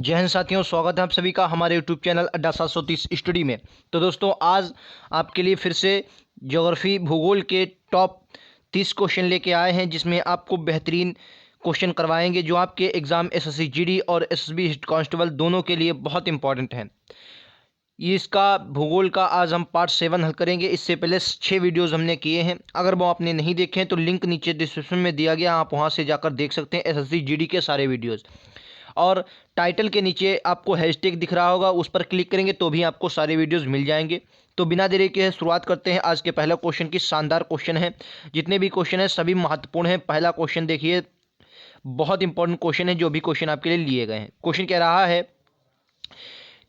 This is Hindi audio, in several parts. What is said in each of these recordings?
जय हिंद साथियों, स्वागत है आप सभी का हमारे यूट्यूब चैनल अड्डा 730 स्टडी में। तो दोस्तों, आज आपके लिए फिर से ज्योग्राफी भूगोल के टॉप 30 क्वेश्चन लेके आए हैं, जिसमें आपको बेहतरीन क्वेश्चन करवाएंगे जो आपके एग्ज़ाम एसएससी जीडी और एसएसबी कांस्टेबल दोनों के लिए बहुत इंपॉर्टेंट हैं। ये इसका भूगोल का आज हम पार्ट 7 हल करेंगे। इससे पहले 6 वीडियोज़ हमने किए हैं। अगर वो आपने नहीं देखे हैं तो लिंक नीचे डिस्क्रिप्शन में दिया गया, आप वहाँ से जाकर देख सकते हैं एसएससी जीडी के सारे वीडियोज़। और टाइटल के नीचे आपको हैशटैग दिख रहा होगा, उस पर क्लिक करेंगे तो भी आपको सारे वीडियोस मिल जाएंगे। तो बिना देरी के शुरुआत करते हैं आज के पहला क्वेश्चन की। शानदार क्वेश्चन है, जितने भी क्वेश्चन हैं सभी महत्वपूर्ण हैं। पहला क्वेश्चन देखिए, बहुत इंपॉर्टेंट क्वेश्चन है जो भी क्वेश्चन आपके लिए लिए गए हैं। क्वेश्चन कह रहा है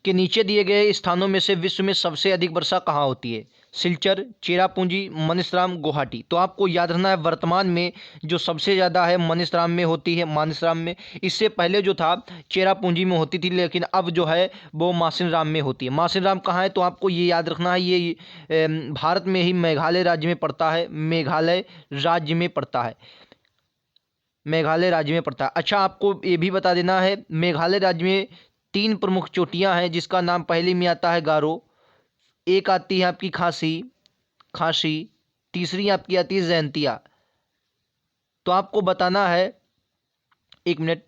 कि नीचे दिए गए स्थानों में से विश्व में सबसे अधिक वर्षा कहाँ होती है? सिलचर, चेरापूंजी, मानसराम, गुवाहाटी। तो आपको याद रखना है, वर्तमान में जो सबसे ज़्यादा है मानसराम में होती है, मानसराम में। इससे पहले जो था चेरापूंजी में होती थी, लेकिन अब जो है वो मासिनराम में होती है। मासिनराम कहाँ है? तो आपको ये याद रखना है, ये भारत में ही मेघालय राज्य में पड़ता है। मेघालय राज्य में पड़ता है, मेघालय राज्य में पड़ता है। अच्छा, आपको ये भी बता देना है, मेघालय राज्य में 3 प्रमुख चोटियां हैं, जिसका नाम पहले में आता है गारो, एक आती है आपकी खासी, खासी, तीसरी आपकी आती है जयंतिया। तो आपको बताना है, एक मिनट,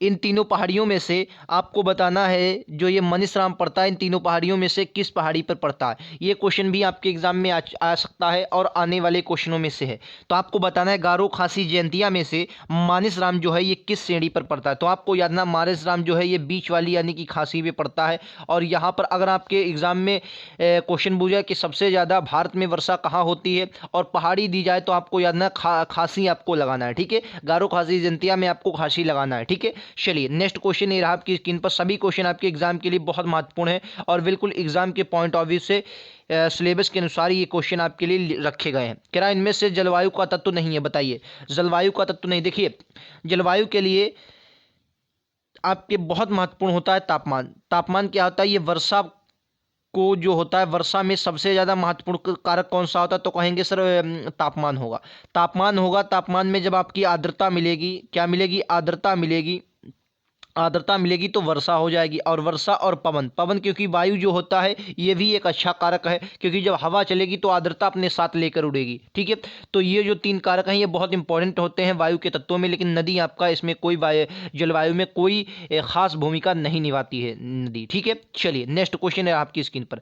इन तीनों पहाड़ियों में से आपको बताना है जो ये मानसराम पड़ता है, इन तीनों पहाड़ियों में से किस पहाड़ी पर पड़ता है। ये क्वेश्चन भी आपके एग्जाम में आ सकता है और आने वाले क्वेश्चनों में से है। तो आपको बताना है गारो, खासी, जयंतिया में से मानसराम जो है ये किस श्रेणी पर पड़ता है। तो आपको याद ना, मानसराम जो है ये बीच वाली यानी कि खासी में पड़ता है। और यहाँ पर अगर आपके एग्जाम में क्वेश्चन पूछा कि सबसे ज़्यादा भारत में वर्षा कहाँ होती है और पहाड़ी दी जाए, तो आपको याद ना खासी आपको लगाना है, ठीक है। गारो, खासी, जयंतिया में आपको खासी लगाना है, ठीक है। चलिए नेक्स्ट क्वेश्चन ये रहा आपकी स्क्रीन पर। सभी क्वेश्चन आपके एग्जाम के लिए बहुत महत्वपूर्ण है और बिल्कुल एग्जाम के पॉइंट ऑफ व्यू से सिलेबस के अनुसार ये क्वेश्चन आपके लिए रखे गए हैं। कह रहा है इनमें से जलवायु का तत्व नहीं है, बताइए। जलवायु का तत्व नहीं, देखिए जलवायु के लिए आपके बहुत महत्वपूर्ण होता है तापमान। तापमान क्या होता है? ये वर्षा को जो होता है, वर्षा में सबसे ज़्यादा महत्वपूर्ण कारक कौन सा होता है? तो कहेंगे सर तापमान होगा। तापमान होगा। तापमान में जब आपकी आर्द्रता मिलेगी, क्या मिलेगी? आर्द्रता मिलेगी। आर्द्रता मिलेगी तो वर्षा हो जाएगी। और वर्षा और पवन, पवन क्योंकि वायु जो होता है ये भी एक अच्छा कारक है, क्योंकि जब हवा चलेगी तो आर्द्रता अपने साथ लेकर उड़ेगी, ठीक है। तो ये जो 3 कारक हैं ये बहुत इंपॉर्टेंट होते हैं वायु के तत्वों में। लेकिन नदी आपका इसमें कोई जलवायु में कोई खास भूमिका नहीं निभाती है नदी, ठीक है। चलिए नेक्स्ट क्वेश्चन है आपकी स्क्रीन पर।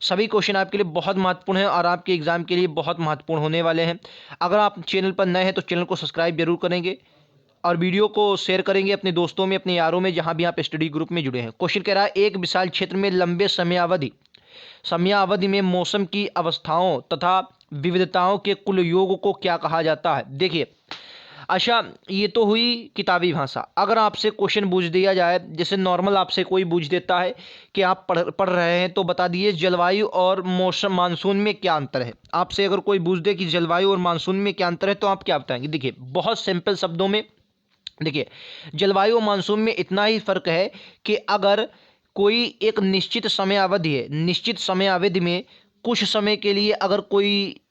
सभी क्वेश्चन आपके लिए बहुत महत्वपूर्ण हैं और आपके एग्जाम के लिए बहुत महत्वपूर्ण होने वाले हैं। अगर आप चैनल पर नए हैं तो चैनल को सब्सक्राइब जरूर करेंगे और वीडियो को शेयर करेंगे अपने दोस्तों में, अपने यारों में, जहां भी आप स्टडी ग्रुप में जुड़े हैं। क्वेश्चन कह रहा है, एक विशाल क्षेत्र में लंबे समयावधि में मौसम की अवस्थाओं तथा विविधताओं के कुल योग को क्या कहा जाता है? देखिए, अच्छा ये तो हुई किताबी भाषा। अगर आपसे क्वेश्चन पूछ दिया जाए, जैसे नॉर्मल आपसे कोई पूछ देता है कि आप पढ़ रहे हैं तो बता दिए जलवायु और मौसम मानसून में क्या अंतर है। आपसे अगर कोई पूछ दे कि जलवायु और मानसून में क्या अंतर है, तो आप क्या बताएंगे? देखिए बहुत सिंपल शब्दों में, देखिए जलवायु और मानसून में इतना ही फर्क है कि अगर कोई एक निश्चित समय अवधि है, निश्चित समय अवधि में कुछ समय के लिए अगर कोई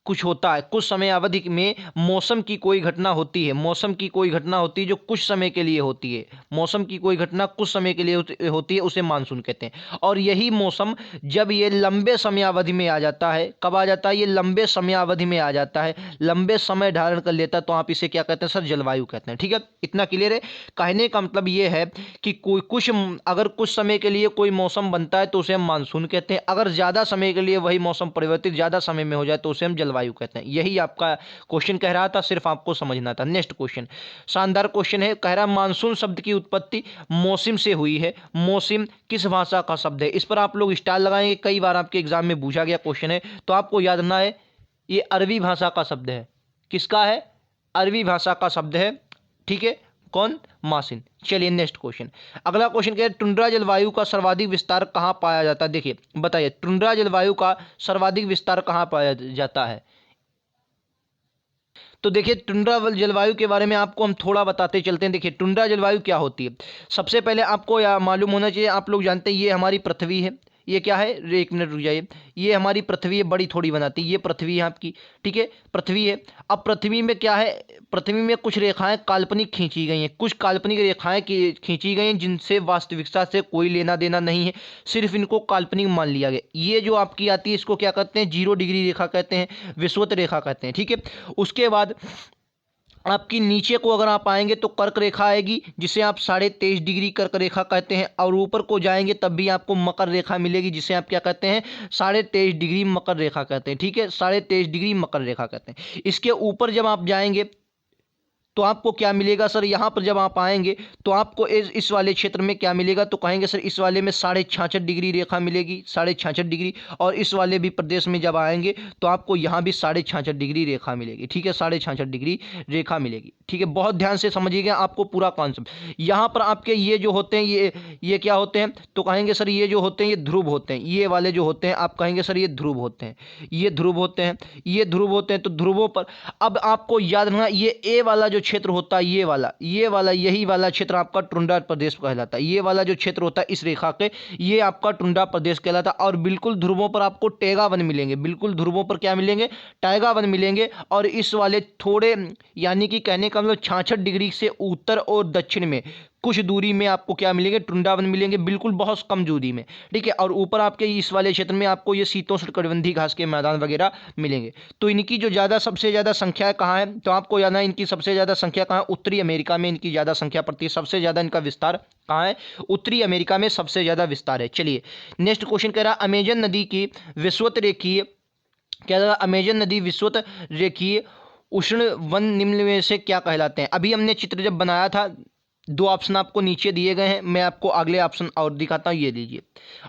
कुछ होता है, कुछ समय अवधि में मौसम की कोई घटना होती है, मौसम की कोई घटना होती है जो कुछ समय के लिए होती है, मौसम की कोई घटना कुछ समय के लिए होती है, उसे मानसून कहते हैं। और यही मौसम जब ये लंबे समय अवधि में आ जाता है, कब आ जाता है? ये लंबे समय अवधि में आ जाता है, लंबे समय धारण कर लेता है, तो आप इसे क्या कहते हैं? सर जलवायु कहते हैं, ठीक है। इतना क्लियर है। कहने का मतलब ये है कि कोई अगर कुछ समय के लिए कोई मौसम बनता है तो उसे हम मानसून कहते हैं। अगर ज़्यादा समय के लिए वही मौसम परिवर्तित ज़्यादा समय में हो जाए तो उसे हम जलवायु कहते हैं। यही आपका क्वेश्चन कह रहा था, सिर्फ आपको समझना था। नेक्स्ट क्वेश्चन शानदार क्वेश्चन है। कह रहा मानसून शब्द की उत्पत्ति मौसम से हुई है। मौसम किस भाषा का शब्द है? इस पर आप लोग स्टार लगाएंगे, कई बार आपके एग्जाम में पूछा गया क्वेश्चन है। तो आपको याद रखना है, ये अरबी भाषा का शब्द है। किसका है? अरबी भाषा का शब्द है, ठीक है। कौन? मासिन। चलिए नेक्स्ट क्वेश्चन। अगला क्वेश्चन क्या है? टुंड्रा जलवायु का सर्वाधिक विस्तार कहाँ पाया जाता है? देखिए बताइए, टुंड्रा जलवायु का सर्वाधिक विस्तार कहाँ पाया जाता है? तो देखिए टुंड्रा जलवायु के बारे में आपको हम थोड़ा बताते चलते हैं। देखिए टुंड्रा जलवायु क्या होती है। सबसे पहले आपको मालूम होना चाहिए, आप लोग जानते हैं ये हमारी पृथ्वी है, ये क्या है, एक मिनट रुक जाइए, ये हमारी पृथ्वी है, बड़ी थोड़ी बनाती है, ये पृथ्वी है आपकी, ठीक है, पृथ्वी है। अब पृथ्वी में क्या है, पृथ्वी में कुछ रेखाएं काल्पनिक खींची गई हैं, कुछ काल्पनिक रेखाएं खींची गई हैं जिनसे वास्तविकता से कोई लेना देना नहीं है, सिर्फ इनको काल्पनिक मान लिया गया। ये जो आपकी आती है इसको क्या कहते हैं, 0 डिग्री रेखा कहते हैं, विषुवत रेखा कहते हैं, ठीक है। उसके बाद आपकी नीचे को अगर आप आएंगे तो कर्क रेखा आएगी, जिसे आप 23.5 डिग्री कर्क रेखा कहते हैं, और ऊपर को जाएंगे तब भी आपको मकर रेखा मिलेगी, जिसे आप क्या कहते हैं, 23.5 डिग्री मकर रेखा कहते हैं, ठीक है, 23.5 डिग्री मकर रेखा कहते हैं। इसके ऊपर जब आप जाएंगे तो आपको क्या मिलेगा सर, यहाँ पर जब आप आएंगे तो आपको इस वाले क्षेत्र में क्या मिलेगा, तो कहेंगे सर इस वाले में 66.5 डिग्री रेखा मिलेगी, 66.5 डिग्री। और इस वाले भी प्रदेश में जब आएंगे तो आपको यहाँ भी 66.5 डिग्री रेखा मिलेगी, ठीक है, 66.5 डिग्री रेखा मिलेगी, ठीक है। बहुत ध्यान से समझिएगा आपको पूरा कॉन्सेप्ट। यहाँ पर आपके ये जो होते हैं ये क्या होते हैं, तो कहेंगे सर ये जो होते हैं ये ध्रुव होते हैं, ये वाले जो होते हैं आप कहेंगे सर ये ध्रुव होते हैं, ये ध्रुव होते हैं, ये ध्रुव होते हैं। तो ध्रुवों पर अब आपको याद रखना, ये ए वाला जो क्षेत्र होता है, ये वाला यही वाला क्षेत्र आपका टुंड्रा प्रदेश कहलाता है। ये वाला जो क्षेत्र होता है इस रेखा के, ये आपका टुंड्रा प्रदेश कहलाता है। और बिल्कुल ध्रुवों पर आपको टैगा वन मिलेंगे, बिल्कुल ध्रुवों पर क्या मिलेंगे, टैगा वन मिलेंगे। और इस वाले थोड़े यानी कि कहने का मतलब 66 डिग्री से उत्तर और दक्षिण में कुछ दूरी में आपको क्या मिलेंगे, टुंड्रा वन मिलेंगे, बिल्कुल बहुत कम दूरी में, ठीक है। और ऊपर आपके इस वाले क्षेत्र में आपको ये शीतोष्णकटिबंधीय घास के मैदान वगैरह मिलेंगे। तो इनकी जो सबसे ज़्यादा संख्या है कहाँ है, तो आपको याद है इनकी सबसे ज़्यादा संख्या कहाँ है, उत्तरी अमेरिका में इनकी ज़्यादा संख्या पड़ती है। सबसे ज़्यादा इनका विस्तार कहाँ है, उत्तरी अमेरिका में सबसे ज़्यादा विस्तार है। चलिए नेक्स्ट क्वेश्चन कह रहा है, अमेजन नदी की विषुवत रेखीय, क्या कह अमेजन नदी विषुवत रेखीय उष्ण वन निम्न में से क्या कहलाते हैं। अभी हमने चित्र जब बनाया था, 2 ऑप्शन आपको नीचे दिए गए हैं, मैं आपको अगले ऑप्शन और दिखाता हूँ। ये लीजिए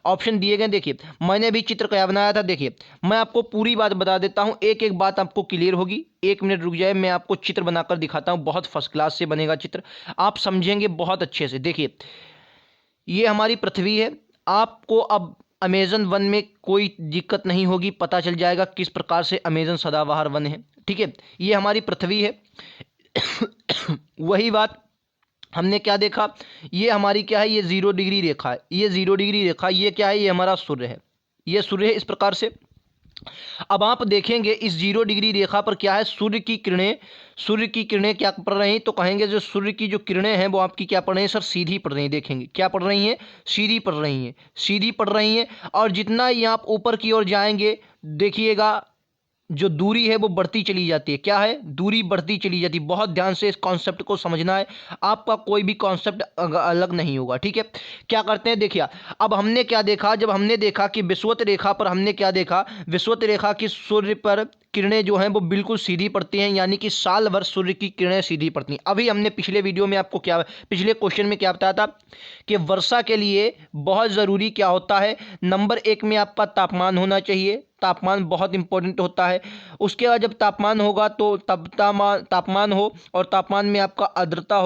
ऑप्शन दिए गए, देखिए मैंने भी चित्र क्या बनाया था। देखिए मैं आपको पूरी बात बता देता हूँ, एक एक बात आपको क्लियर होगी। 1 मिनट रुक जाए, मैं आपको चित्र बनाकर दिखाता हूँ, बहुत फर्स्ट क्लास से बनेगा चित्र, आप समझेंगे बहुत अच्छे से। देखिए ये हमारी पृथ्वी है, आपको अब अमेजन वन में कोई दिक्कत नहीं होगी, पता चल जाएगा किस प्रकार से अमेजन सदाबहार वन है, ठीक है। ये हमारी पृथ्वी है। वही बात हमने क्या देखा, ये हमारी क्या है, ये 0 डिग्री रेखा है, ये 0 डिग्री रेखा, ये क्या है, ये हमारा सूर्य है, ये सूर्य है इस प्रकार से। अब आप देखेंगे इस 0 डिग्री रेखा पर क्या है, सूर्य की किरणें क्या पड़ रही हैं, तो कहेंगे जो सूर्य की जो किरणें हैं वो आपकी क्या पड़ रही हैं सर, सीधी पड़ रही हैं। देखेंगे क्या पड़ रही हैं, सीधी पड़ रही हैं, सीधी पड़ रही हैं। और जितना ही आप ऊपर की ओर जाएंगे देखिएगा जो दूरी है वो बढ़ती चली जाती है। क्या है, दूरी बढ़ती चली जाती है। बहुत ध्यान से इस कॉन्सेप्ट को समझना है, आपका कोई भी कॉन्सेप्ट अलग नहीं होगा, ठीक है। क्या करते हैं, देखिए अब हमने क्या देखा, जब हमने देखा कि विषुवत रेखा पर हमने क्या देखा, विषुवत रेखा की सूर्य पर किरणें जो हैं वो बिल्कुल सीधी पड़ती हैं, यानी कि साल भर सूर्य की किरणें सीधी पड़ती हैं। अभी हमने पिछले वीडियो में आपको क्या, पिछले क्वेश्चन में क्या बताया था कि वर्षा के लिए बहुत ज़रूरी क्या होता है, नंबर 1 में आपका तापमान होना चाहिए, तापमान बहुत इंपॉर्टेंट होता है। उसके बाद जब तापमान होगा तो तब तापमान हो, और तापमान में आपका आर्द्रता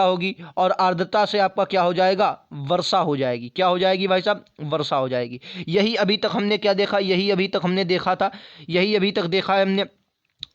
होगी, और आर्द्रता से आपका क्या हो जाएगा, वर्षा हो जाएगी। क्या हो जाएगी भाई साहब, वर्षा हो जाएगी। यही अभी तक हमने क्या देखा, यही अभी तक हमने देखा था, यही अभी तक देखा है हमने।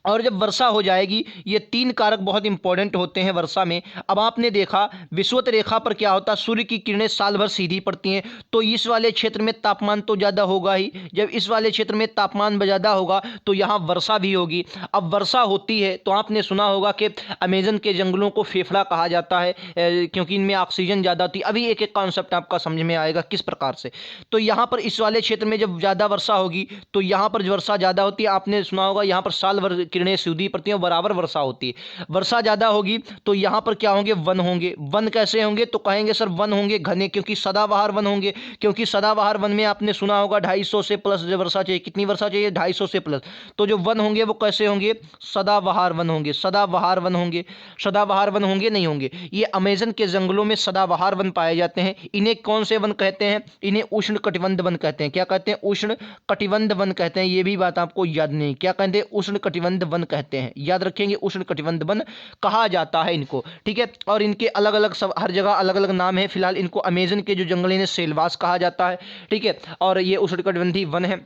और जब वर्षा हो जाएगी, ये 3 कारक बहुत इंपॉर्टेंट होते हैं वर्षा में। अब आपने देखा विषुवत रेखा पर क्या होता है, सूर्य की किरणें साल भर सीधी पड़ती हैं, तो इस वाले क्षेत्र में तापमान तो ज़्यादा होगा ही। जब इस वाले क्षेत्र में तापमान ज़्यादा होगा तो यहाँ वर्षा भी होगी। अब वर्षा होती है तो आपने सुना होगा कि अमेजन के जंगलों को फेफड़ा कहा जाता है, क्योंकि इनमें ऑक्सीजन ज़्यादा होती है। अभी एक एक कॉन्सेप्ट आपका समझ में आएगा किस प्रकार से। तो यहाँ पर इस वाले क्षेत्र में जब ज़्यादा वर्षा होगी तो यहाँ पर वर्षा ज़्यादा होती है। आपने सुना होगा यहाँ पर साल भर किरणें सीधी पड़ती हैं, बराबर वर्षा होती है। वर्षा ज़्यादा होगी तो यहाँ पर क्या होंगे, वन होंगे। वन कैसे होंगे, तो कहेंगे सर वन होंगे घने, क्योंकि सदाबहार वन होंगे। क्योंकि सदाबहार वन में आपने सुना होगा 250 से प्लस वर्षा चाहिए। कितनी वर्षा चाहिए, 250 से प्लस। तो जो वन होंगे वो कैसे होंगे, सदाबहार वन होंगे, सदाबहार वन होंगे। सदाबहार वन होंगे नहीं होंगे, ये अमेजन के जंगलों में सदाबहार वन पाए जाते हैं। इन्हें कौन से वन कहते हैं, इन्हें उष्ण कटिबंध वन कहते हैं। क्या कहते हैं, उष्ण कटिबंध वन कहते हैं। ये भी बात आपको याद नहीं, क्या कहते हैं, उष्ण कटिबंध वन कहते हैं। याद रखेंगे, उष्ण कटिबंध वन कहा जाता है इनको, ठीक है। और इनके अलग अलग सब हर जगह अलग अलग नाम है। फिलहाल इनको अमेजन के जो जंगल है सेलवास कहा जाता है, ठीक है। और ये उष्ण कटिबंधीय वन है।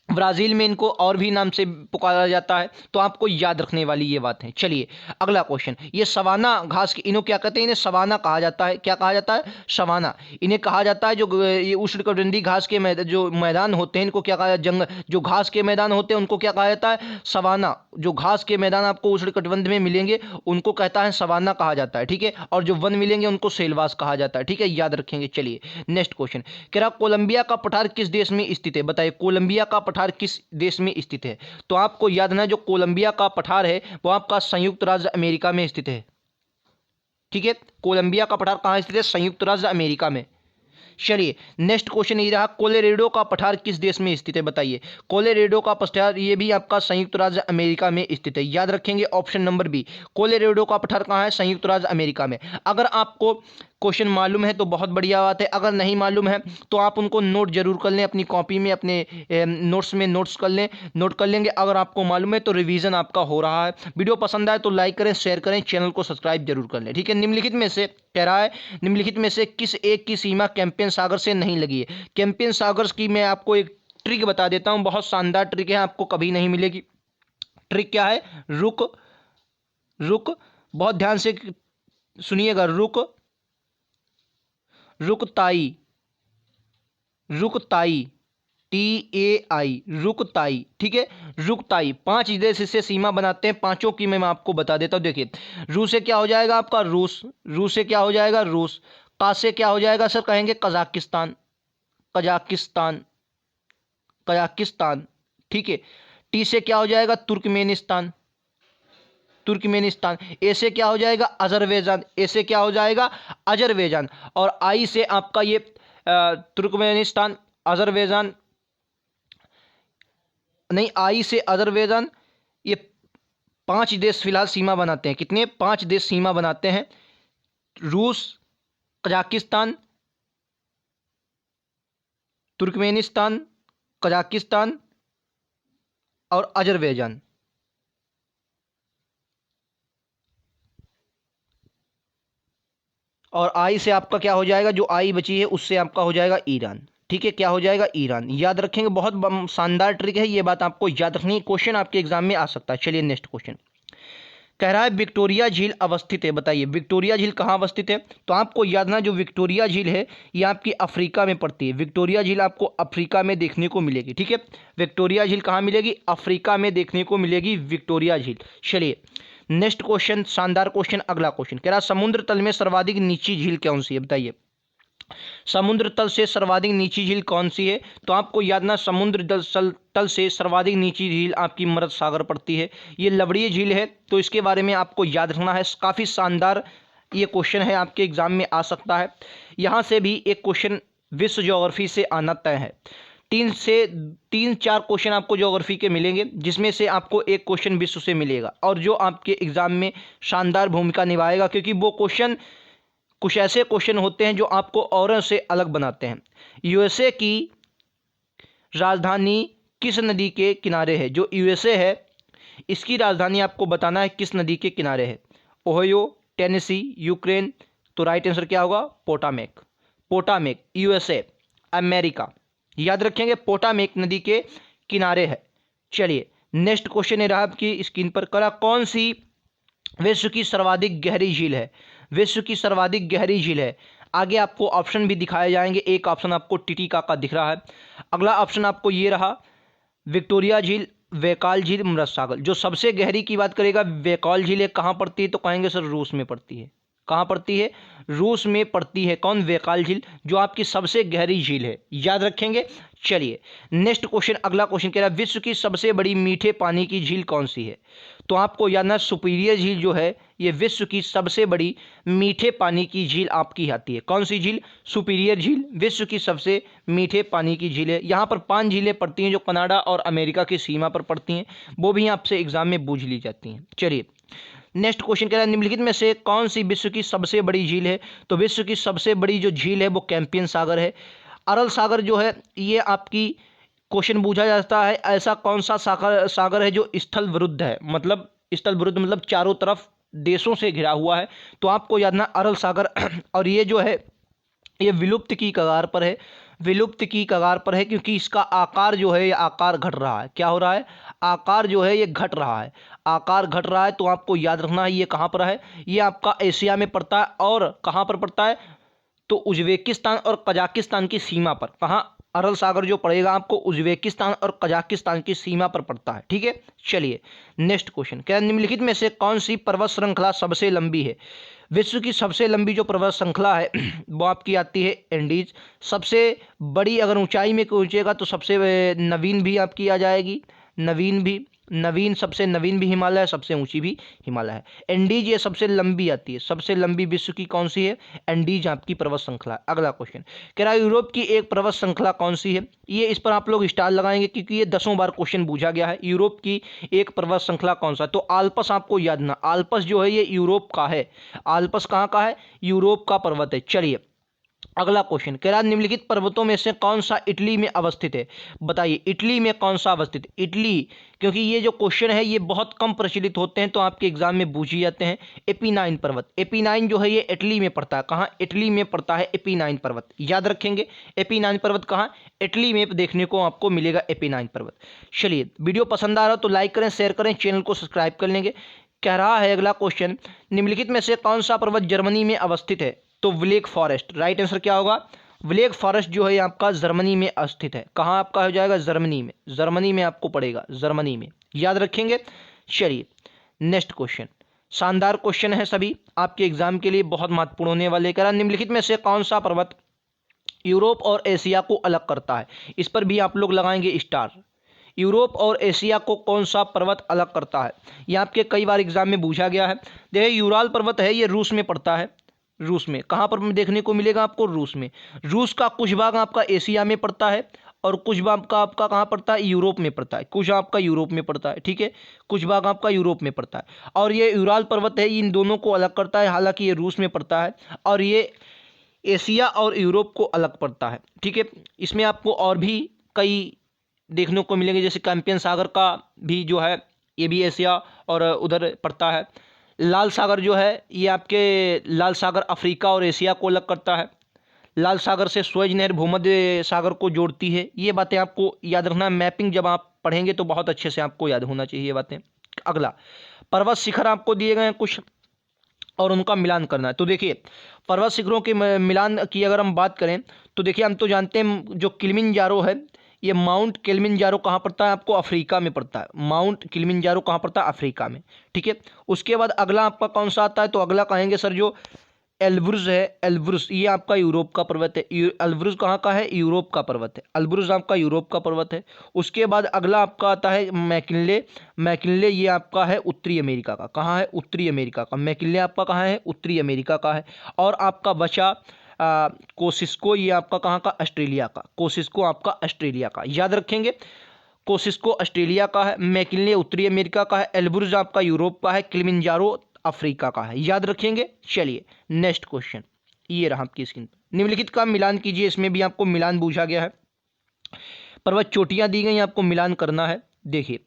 ब्राज़ील में इनको और भी नाम से पुकारा जाता है, तो आपको याद रखने वाली ये बात है। चलिए अगला क्वेश्चन, ये सवाना घास की, इन्हें क्या कहते हैं? इन्हें सवाना कहा जाता है। क्या कहा जाता है? सवाना। इन्हें कहा जाता है जो ये उष्णकटिबंधीय घास के जो मैदान होते हैं, इनको क्या कहा जाता है? जंगल, जो घास के मैदान होते हैं उनको क्या कहा जाता है? सवाना। जो घास के मैदान आपको उष्णकटिबंध में मिलेंगे उनको कहता है सवाना कहा जाता है, ठीक है। और जो वन मिलेंगे उनको सेलवास कहा जाता है, ठीक है, याद रखेंगे। चलिए नेक्स्ट क्वेश्चन, कह रहा कोलंबिया का पठार किस देश में स्थित है? बताइए कोलंबिया का पठार किस देश में स्थित है? तो आपको याद रखना जो कोलंबिया का पठार है वो आपका संयुक्त राज्य अमेरिका में स्थित है, ठीक है। कोलंबिया का पठार कहाँ स्थित है? संयुक्त राज्य अमेरिका में। चलिए नेक्स्ट क्वेश्चन ये रहा, कोलोराडो का पठार किस देश में स्थित है? बताइए कोलोराडो का पठार ये भी आपका संयुक्त राज्य अमेरिका में स्थित है, याद रखेंगे ऑप्शन नंबर बी। कोलोराडो का पठार कहाँ है? संयुक्त राज्य अमेरिका में। अगर आपको क्वेश्चन मालूम है तो बहुत बढ़िया बात है, अगर नहीं मालूम है तो आप उनको नोट जरूर कर लें अपनी कॉपी में, अपने नोट्स में नोट कर लेंगे। अगर आपको मालूम है तो रिवीजन आपका हो रहा है। वीडियो पसंद आए तो लाइक करें, शेयर करें, चैनल को सब्सक्राइब जरूर कर लें, ठीक है। निम्नलिखित में से कह रहा है, निम्नलिखित में से किस एक की सीमा कैंपियन सागर से नहीं लगी है? कैंपियन सागर की मैं आपको एक ट्रिक बता देता हूं, बहुत शानदार ट्रिक है, आपको कभी नहीं मिलेगी। ट्रिक क्या है? रुक रुक, बहुत ध्यान से सुनिएगा, रुकताई, रुकताई, TAI, रुकताई, ठीक है। रुकताई 5 देश इससे सीमा बनाते हैं, पांचों की मैं आपको बता देता हूं। देखिए रूस से क्या हो जाएगा आपका? रूस से क्या हो जाएगा? रूस। का से क्या हो जाएगा सर? कहेंगे कजाकिस्तान, कजाकिस्तान, कजाकिस्तान, ठीक है। टी से क्या हो जाएगा? Turkmenistan, Turkmenistan. ए से क्या हो जाएगा? अजरबैजान, ए से क्या हो जाएगा? अजरबैजान। और आई से आपका ये तुर्कमेनिस्तान, अजरबैजान, नहीं, आई से अजरबैजान। ये 5 देश फिलहाल सीमा बनाते हैं। कितने? 5 देश सीमा बनाते हैं, रूस, कजाकिस्तान, तुर्कमेनिस्तान, कजाकिस्तान और अजरबैजान। और आई से आपका क्या हो जाएगा? जो आई बची है उससे आपका हो जाएगा ईरान, ठीक है। क्या हो जाएगा? ईरान। याद रखेंगे, बहुत शानदार ट्रिक है, ये बात आपको याद रखनी है, क्वेश्चन आपके एग्जाम में आ सकता है। चलिए नेक्स्ट क्वेश्चन, कह रहा है विक्टोरिया झील अवस्थित है। बताइए विक्टोरिया झील कहाँ अवस्थित है? तो आपको याद ना, जो विक्टोरिया झील है ये आपकी अफ्रीका में पड़ती है। विक्टोरिया झील आपको अफ्रीका में देखने को मिलेगी, ठीक है। विक्टोरिया झील कहाँ मिलेगी? अफ्रीका में देखने को मिलेगी विक्टोरिया झील। चलिए नेक्स्ट क्वेश्चन, शानदार क्वेश्चन, अगला क्वेश्चन कह रहा समुद्र तल में सर्वाधिक नीची झील कौन सी है? बताइए समुद्र तल से सर्वाधिक नीची झील कौन सी है? तो आपको याद ना, समुद्र तल से सर्वाधिक नीची झील आपकी मृत सागर पड़ती है, ये लवणीय झील है। तो इसके बारे में आपको याद रखना है, काफ़ी शानदार ये क्वेश्चन है, आपके एग्जाम में आ सकता है। यहाँ से भी एक क्वेश्चन विश्व ज्योग्राफी से आना तय है। 3-4 क्वेश्चन आपको ज्योग्राफी के मिलेंगे, जिसमें से आपको एक क्वेश्चन विश्व से मिलेगा, और जो आपके एग्जाम में शानदार भूमिका निभाएगा, क्योंकि वो क्वेश्चन कुछ ऐसे क्वेश्चन होते हैं जो आपको औरों से अलग बनाते हैं। यूएसए की राजधानी किस नदी के किनारे है? जो यूएसए है इसकी राजधानी आपको बताना है किस नदी के किनारे है। Ohio, Tennessee, Ukraine. तो राइट आंसर क्या होगा? पोटामेक। पोटामेक, यूएसए, अमेरिका। याद रखेंगे पोटामेक नदी के किनारे है। चलिए नेक्स्ट क्वेश्चन है रहा आपकी स्क्रीन पर, करा कौन सी विश्व की सर्वाधिक गहरी झील है? विश्व की सर्वाधिक गहरी झील है। आगे आपको ऑप्शन भी दिखाए जाएंगे, एक ऑप्शन आपको टिटिका का दिख रहा है, अगला ऑप्शन आपको ये रहा विक्टोरिया झील, वैकाल झील, मृत सागर। जो सबसे गहरी की बात करेगा वैकाल झील है, कहाँ पड़ती है? तो कहेंगे सर रूस में पड़ती है। कहाँ पड़ती है? रूस में पड़ती है। कौन? वैकाल झील, जो आपकी सबसे गहरी झील है, याद रखेंगे। चलिए नेक्स्ट क्वेश्चन, अगला क्वेश्चन कह रहा है विश्व की सबसे बड़ी मीठे पानी की झील कौन सी है? तो आपको याद ना, सुपीरियर झील जो है ये विश्व की सबसे बड़ी मीठे पानी की झील आपकी आती है। कौन सी झील? सुपीरियर झील विश्व की सबसे मीठे पानी की झील है। यहाँ पर 5 झीलें पड़ती हैं जो कनाडा और अमेरिका की सीमा पर पड़ती हैं, वो भी आपसे एग्जाम में पूछ ली जाती हैं। चलिए नेक्स्ट क्वेश्चन कह रहा है निम्नलिखित में से कौन सी विश्व की सबसे बड़ी झील है? तो विश्व की सबसे बड़ी जो झील है वो कैंपियन सागर है। अरल सागर जो है ये आपकी क्वेश्चन पूछा जाता है, ऐसा कौन सा सागर है जो स्थल विरुद्ध है? मतलब स्थल विरुद्ध मतलब चारों तरफ देशों से घिरा हुआ है। तो आपको याद ना अरल सागर और ये जो है ये विलुप्त की कगार पर है। विलुप्त की कगार पर है, क्योंकि इसका आकार जो है ये आकार घट रहा है। क्या हो रहा है? आकार जो है ये घट रहा है। आकार घट रहा है तो आपको याद रखना है ये कहाँ पर है, ये आपका एशिया में पड़ता है। और कहाँ पर पड़ता है? तो उज्बेकिस्तान और कजाकिस्तान की सीमा पर। कहाँ? अरल सागर जो पड़ेगा आपको उज्बेकिस्तान और कजाकिस्तान की सीमा पर पड़ता है। ठीक है, चलिए नेक्स्ट क्वेश्चन। क्या निम्नलिखित में से कौन सी पर्वत श्रृंखला सबसे लंबी है? विश्व की सबसे लंबी जो पर्वत श्रृंखला है वो आपकी आती है एंडीज। सबसे बड़ी अगर ऊंचाई में पूछेगा तो सबसे नवीन भी आपकी आ जाएगी, नवीन सबसे नवीन भी हिमालय है, सबसे ऊंची भी हिमालय है। एंडीज ये सबसे लंबी आती है। सबसे लंबी विश्व की कौन सी है? एंडीज आपकी पर्वत श्रृंखला। अगला क्वेश्चन कह रहा है यूरोप की एक पर्वत श्रृंखला कौन सी है? ये इस पर आप लोग स्टार लगाएंगे क्योंकि ये 10 बार क्वेश्चन पूछा गया है। यूरोप की एक पर्वत श्रृंखला कौन सा? तो आल्पस आपको याद ना, आल्पस जो है ये यूरोप का है। आल्पस कहाँ का है? यूरोप का पर्वत है। चलिए अगला क्वेश्चन कह रहा है निम्नलिखित पर्वतों में से कौन सा इटली में अवस्थित है? बताइए इटली में कौन सा अवस्थित है? इटली, क्योंकि ये जो क्वेश्चन है ये बहुत कम प्रचलित होते हैं तो आपके एग्जाम में पूछे जाते हैं। एपीनाइन पर्वत, एपीनाइन जो है ये इटली में पड़ता है। कहाँ? इटली में पड़ता है एपीनाइन पर्वत, याद रखेंगे। एपीनाइन पर्वत कहाँ? इटली में देखने को आपको मिलेगा एपीनाइन पर्वत। चलिए वीडियो पसंद आ रहा हो तो लाइक करें, शेयर करें, चैनल को सब्सक्राइब कर लेंगे। कह रहा है अगला क्वेश्चन निम्नलिखित में से कौन सा पर्वत जर्मनी में अवस्थित है? तो ब्लैक फॉरेस्ट, राइट आंसर क्या होगा? ब्लैक फॉरेस्ट जो है आपका जर्मनी में स्थित है। कहाँ आपका हो जाएगा? जर्मनी में, जर्मनी में आपको पड़ेगा, जर्मनी में, याद रखेंगे। चलिए नेक्स्ट क्वेश्चन, शानदार क्वेश्चन है सभी आपके एग्जाम के लिए बहुत महत्वपूर्ण होने वाले। कह रहा निम्नलिखित में से कौन सा पर्वत यूरोप और एशिया को अलग करता है? इस पर भी आप लोग लगाएंगे स्टार। यूरोप और एशिया को कौन सा पर्वत अलग करता है? ये आपके कई बार एग्जाम में पूछा गया है। देखिए यूराल पर्वत है ये रूस में पड़ता है। रूस में कहाँ पर देखने को मिलेगा आपको? रूस में। रूस का कुछ भाग आपका एशिया में पड़ता है और कुछ भाग का आपका कहाँ पड़ता है? यूरोप में पड़ता है। कुछ आपका यूरोप में पड़ता है, ठीक है, कुछ भाग आपका यूरोप में पड़ता है। और ये यूराल पर्वत है इन दोनों को अलग करता है। हालांकि ये रूस में पड़ता है और ये एशिया और यूरोप को अलग पड़ता है। ठीक है, इसमें आपको और भी कई देखने को मिलेंगे, जैसे कैंपियन सागर का भी जो है ये भी एशिया और उधर पड़ता है। लाल सागर जो है ये आपके लाल सागर अफ्रीका और एशिया को अलग करता है। लाल सागर से स्वेज नहर भूमध्य सागर को जोड़ती है। ये बातें आपको याद रखना है। मैपिंग जब आप पढ़ेंगे तो बहुत अच्छे से आपको याद होना चाहिए ये बातें। अगला पर्वत शिखर आपको दिए गए हैं कुछ और उनका मिलान करना है। तो देखिए पर्वत शिखरों के मिलान की अगर हम बात करें तो देखिए हम तो जानते हैं जो किलिमंजारो है, ये माउंट किलिमंजारो कहाँ पड़ता है? आपको अफ्रीका में पड़ता है। माउंट किलिमंजारो कहाँ पड़ता है? अफ्रीका में, ठीक है। उसके बाद अगला आपका कौन सा आता है? तो अगला कहेंगे सर जो एल्ब्रुज है, एल्ब्रुज ये आपका यूरोप का पर्वत है। एल्ब्रुज कहाँ का है? यूरोप का पर्वत है। एल्ब्रुज आपका यूरोप का पर्वत है। उसके बाद अगला आपका आता है मैकिनले। मैकिनले ये आपका है उत्तरी अमेरिका का। कहाँ है? उत्तरी अमेरिका का। मैकिनले आपका कहाँ है? उत्तरी अमेरिका का है। और आपका बचा कोसिस्को, ये आपका कहाँ का? ऑस्ट्रेलिया का। कोसिस्को आपका ऑस्ट्रेलिया का, याद रखेंगे। कोसिस्को ऑस्ट्रेलिया का है, मैकिनले उत्तरी अमेरिका का है, एल्ब्रुज आपका यूरोप का है, किलिमंजारो अफ्रीका का है, याद रखेंगे। चलिए नेक्स्ट क्वेश्चन ये रहा आपकी स्क्रीन पर। निम्नलिखित का मिलान कीजिए। इसमें भी आपको मिलान पूछा गया है। पर्वत चोटियां दी गई, आपको मिलान करना है। देखिए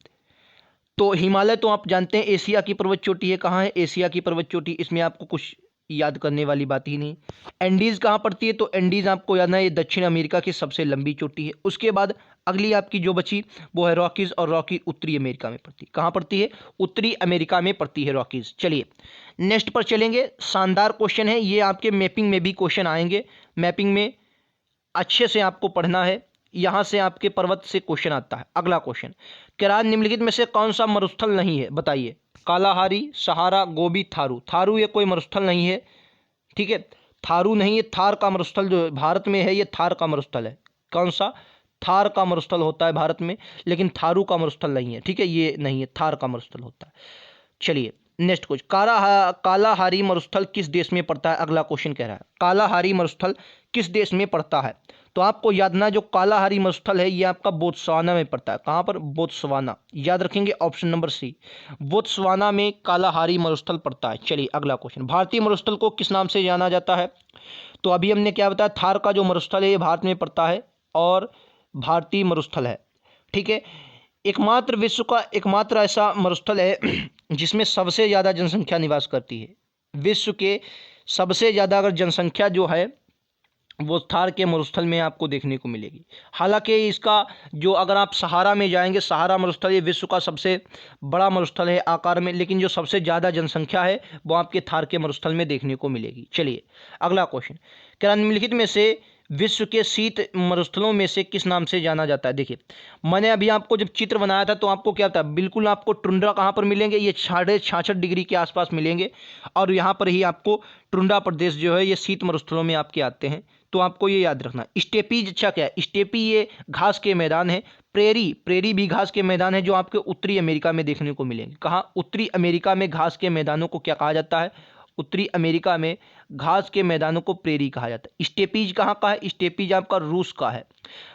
तो हिमालय तो आप जानते हैं एशिया की पर्वत चोटी है। कहाँ है? एशिया की पर्वत चोटी, इसमें आपको कुछ याद करने वाली बात ही नहीं। एंडीज कहाँ पड़ती है? तो एंडीज आपको याद है ये दक्षिण अमेरिका की सबसे लंबी चोटी है। उसके बाद अगली आपकी जो बची वो है रॉकीज, और रॉकी उत्तरी अमेरिका में पड़ती है। कहाँ पड़ती है? उत्तरी अमेरिका में पड़ती है रॉकीज। चलिए नेक्स्ट पर चलेंगे। शानदार क्वेश्चन है ये, आपके मैपिंग में भी क्वेश्चन आएंगे। मैपिंग में अच्छे से आपको पढ़ना है, यहाँ से आपके पर्वत से क्वेश्चन आता है। अगला क्वेश्चन कह रहा है निम्नलिखित में से कौन सा मरुस्थल नहीं है? बताइए। कालाहारी, सहारा, गोबी, थारू। थारू ये कोई मरुस्थल नहीं है, ठीक है, थारू नहीं है। थार का मरुस्थल जो भारत में है ये थार का मरुस्थल है। कौन सा? थार का मरुस्थल होता है भारत में, लेकिन थारू का मरुस्थल नहीं है, ठीक है, ये नहीं है, थार का मरुस्थल होता है। चलिए नेक्स्ट क्वेश्चन, कालाहारी मरुस्थल किस देश में पड़ता है? अगला क्वेश्चन कह रहा है कालाहारी मरुस्थल किस देश में पड़ता है? तो आपको याद ना जो कालाहारी मरुस्थल है ये आपका बोत्सवाना में पड़ता है। कहाँ पर? बोत्सवाना, याद रखेंगे ऑप्शन नंबर सी, बोत्सवाना में कालाहारी मरुस्थल पड़ता है। चलिए अगला क्वेश्चन, भारतीय मरुस्थल को किस नाम से जाना जाता है? तो अभी हमने क्या बताया, थार का जो मरुस्थल है ये भारत में पड़ता है और भारतीय मरुस्थल है, ठीक है। एकमात्र विश्व का एकमात्र ऐसा मरुस्थल है जिसमें सबसे ज़्यादा जनसंख्या निवास करती है। विश्व के सबसे ज़्यादा अगर जनसंख्या जो है वो थार के मरुस्थल में आपको देखने को मिलेगी। हालांकि इसका जो अगर आप सहारा में जाएंगे, सहारा मरुस्थल ये विश्व का सबसे बड़ा मरुस्थल है आकार में, लेकिन जो सबसे ज़्यादा जनसंख्या है वो आपके थार के मरुस्थल में देखने को मिलेगी। चलिए अगला क्वेश्चन, क्या निम्नलिखित में से विश्व के शीत मरुस्थलों में से किस नाम से जाना जाता है? देखिए मैंने अभी आपको जब चित्र बनाया था तो आपको क्या था, बिल्कुल आपको टुंड्रा कहाँ पर मिलेंगे, ये 66 डिग्री के आसपास मिलेंगे, और यहाँ पर ही आपको टुंड्रा प्रदेश जो है ये शीत मरुस्थलों में आपके आते हैं। तो आपको ये याद रखना। स्टेपीज अच्छा क्या है, स्टेपी ये घास के मैदान है। प्रेरी भी घास के मैदान है जो आपके उत्तरी अमेरिका में देखने को मिलेंगे। कहाँ? उत्तरी अमेरिका में घास के मैदानों को क्या कहा जाता है? उत्तरी अमेरिका में घास के मैदानों को प्रेरी कहा जाता है। स्टेपीज कहाँ का है? स्टेपीज आपका रूस का है,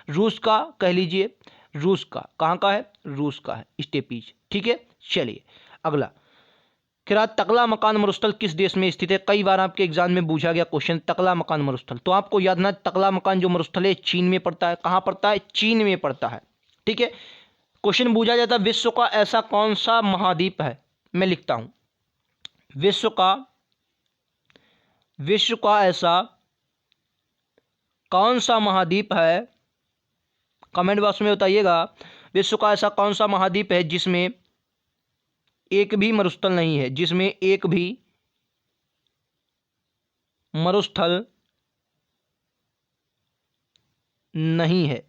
रूस का कह लीजिए, रूस का। कहाँ का है? रूस का है स्टेपीज। ठीक है, चलिए अगला, क्या तकला मकान मरुस्थल किस देश में स्थित है? कई बार आपके एग्जाम में पूछा गया क्वेश्चन तकला मकान मरुस्थल, तो आपको याद रखना तकला मकान जो मरुस्थल है चीन में पड़ता है। कहाँ पड़ता है? चीन में पड़ता है। ठीक है, क्वेश्चन पूछा जाता है विश्व का ऐसा कौन सा महाद्वीप है? मैं लिखता हूं, विश्व का ऐसा कौन सा महाद्वीप है? कमेंट बॉक्स में बताइएगा। विश्व का ऐसा कौन सा महाद्वीप है जिसमें एक भी मरुस्थल नहीं है, जिसमें एक भी मरुस्थल नहीं है?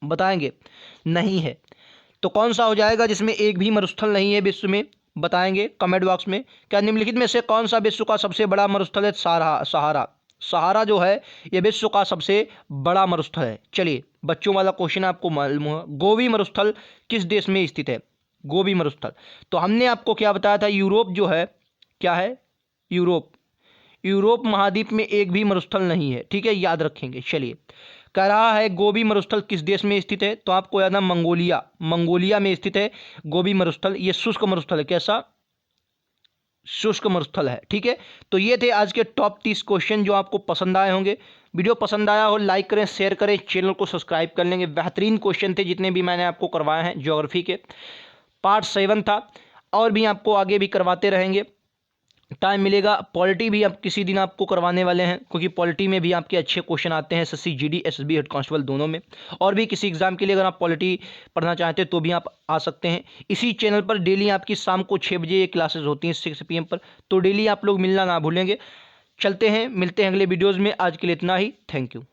बताएंगे? नहीं है तो कौन सा हो जाएगा जिसमें एक भी मरुस्थल नहीं है विश्व में? बताएंगे कमेंट बॉक्स में। क्या निम्नलिखित में से कौन सा विश्व का सबसे बड़ा मरुस्थल है? सहारा जो है यह विश्व का सबसे बड़ा मरुस्थल है। चलिए बच्चों वाला क्वेश्चन आपको मालूम है, गोबी मरुस्थल किस देश में स्थित है? गोबी मरुस्थल, तो हमने आपको क्या बताया था, यूरोप जो है, क्या है? यूरोप महाद्वीप में एक भी मरुस्थल नहीं है। ठीक है, याद रखेंगे। चलिए, कह रहा है गोबी मरुस्थल किस देश में स्थित है? तो आपको याद है मंगोलिया में स्थित है गोबी मरुस्थल। ये शुष्क मरुस्थल है। कैसा? शुष्क मरुस्थल है। ठीक है, तो ये थे आज के टॉप 30 क्वेश्चन जो आपको पसंद आए होंगे। वीडियो पसंद आया हो लाइक करें, शेयर करें, चैनल को सब्सक्राइब कर लेंगे। बेहतरीन क्वेश्चन थे जितने भी मैंने आपको करवाए हैं। ज्योग्राफी के पार्ट 7 था, और भी आपको आगे भी करवाते रहेंगे, टाइम मिलेगा। पॉलिटी भी अब किसी दिन आपको करवाने वाले हैं, क्योंकि पॉलिटी में भी आपके अच्छे क्वेश्चन आते हैं, SSC GD SSB head constable दोनों में। और भी किसी एग्जाम के लिए अगर आप पॉलिटी पढ़ना चाहते हैं तो भी आप आ सकते हैं। इसी चैनल पर डेली आपकी शाम को 6 बजे ये क्लासेस होती हैं 6 PM पर, तो डेली आप लोग मिलना ना भूलेंगे। चलते हैं, मिलते हैं अगले वीडियोज़ में। आज के लिए इतना ही, थैंक यू।